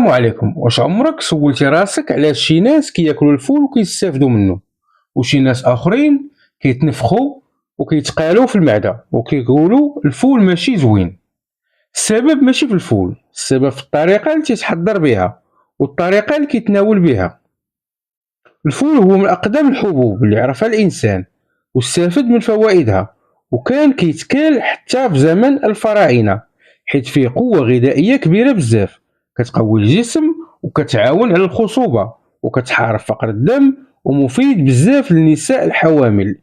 السلام عليكم. واش عمرك سولتي راسك علاش شي ناس كياكلوا الفول وكيستافدوا منه وشي ناس اخرين كيتنفخوا وكيتقالوا في المعده وكيقولوا الفول ماشي زوين؟ السبب ماشي في الفول، السبب في الطريقه اللي تيتحضر بها والطريقه اللي كيتناول بها. الفول هو من اقدم الحبوب اللي عرفها الانسان واستفاد من فوائدها، وكان كيتكال حتى في زمن الفراعنه حيت فيه قوه غذائيه كبيره بزاف، كتقوي الجسم وكتعاون على الخصوبه وكتحارب فقر الدم، ومفيد بزاف للنساء الحوامل.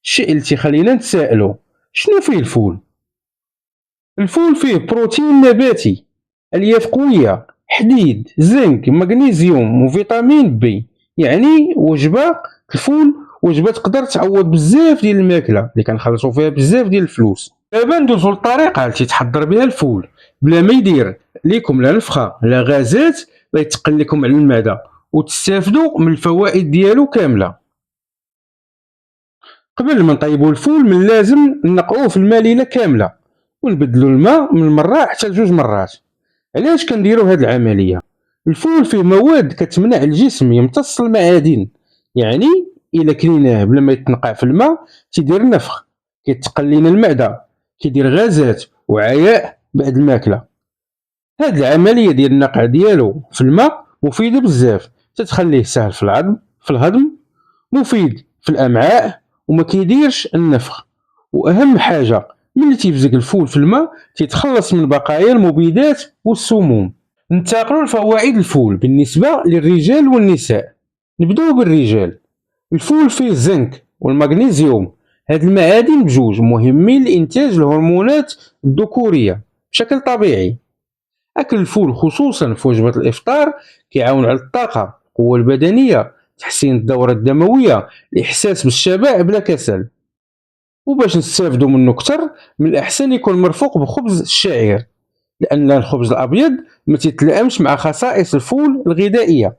الشيء اللي تيخلينا نتسائلوا شنو فيه الفول؟ الفول فيه بروتين نباتي، الياف قويه، حديد، زنك، مغنيسيوم وفيتامين بي. يعني الفول وجبه تقدر تعوض بزاف ديال الماكله اللي كنخلصوا فيها بزاف ديال الفلوس. دابا ندوزو للطريقه اللي تيتحضر بها الفول بلا ما يدير ليكم لا نفخه لا غازات، لا يتقل لكم على المعده، وتستافدوا من الفوائد ديالو كامله. قبل ما نطيبوا الفول من لازم نقعوه في الماء ليله كامله ونبدلوا الماء من مره حتى لجوج مرات. علاش كنديروا هاد العمليه؟ الفول فيه مواد كتمنع الجسم يمتص المعادن، يعني الا كليناه بلا ما يتنقع في الماء تيدير نفخ، كيتقل لينا المعده، كيدير غازات وعياء بعد الماكله. هاد العمليه ديال النقع ديالو في الماء مفيده بزاف، تتخليه سهل في الهضم، مفيد في الامعاء وما كيديرش النفخ. واهم حاجه ملي تيبزق الفول في الماء تيتخلص من بقايا المبيدات والسموم. ننتقلوا لفوائد الفول بالنسبه للرجال والنساء. نبداو بالرجال. الفول فيه الزنك والمغنيسيوم، هاد المعادن بجوج مهمين لإنتاج الهرمونات الذكورية بشكل طبيعي. أكل الفول خصوصا في وجبة الإفطار كيعاون على الطاقة، القوة البدنية، تحسين الدورة الدموية، الإحساس بالشبع بلا كسل. وباش نستافدوا منه كتر من الأحسن يكون مرفوق بخبز الشعير، لأن الخبز الأبيض ما تتلائمش مع خصائص الفول الغذائية.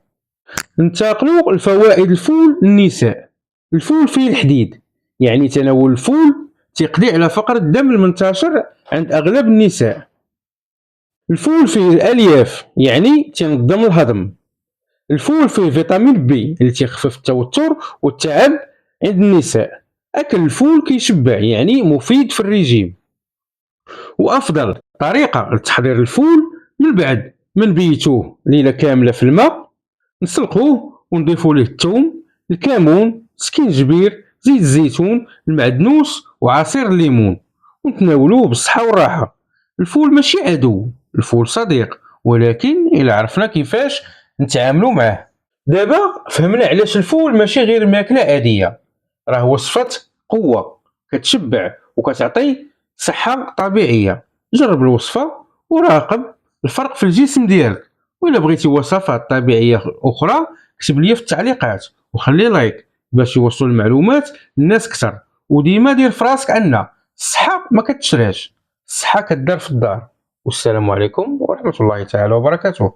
ننتقلوا لفوائد الفول للنساء. الفول فيه الحديد، يعني تناول الفول تيقضي على فقر الدم المنتشر عند أغلب النساء. الفول فيه الألياف، يعني تنظم الهضم. الفول فيه فيتامين بي اللي تيخفف التوتر والتعب عند النساء. أكل الفول كيشبع، يعني مفيد في الرجيم. وأفضل طريقة لتحضير الفول من بعد ما نبيتوه ليلة كاملة في الماء، نسلقوه ونضيفوا ليه الثوم، الكمون، سكينجبير، زيت الزيتون، المعدنوس وعصير الليمون، ونتناولوه بالصحة والراحة. الفول ماشي عدو، الفول صديق، ولكن إلا عرفنا كيفاش نتعاملوا معه. دابا فهمنا علاش الفول ماشي غير ماكلة عادية، راه وصفة قوة كتشبع وكتعطي صحة طبيعية. جرب الوصفة وراقب الفرق في الجسم ديالك. وإلا بغيتي وصفات طبيعية أخرى كتب لي في التعليقات وخلي لايك باش يوصلوا المعلومات للناس كتر. وديما دير فراسك أن الصحة ما كتشراش، الصحة كدار في الدار. والسلام عليكم ورحمة الله تعالى وبركاته.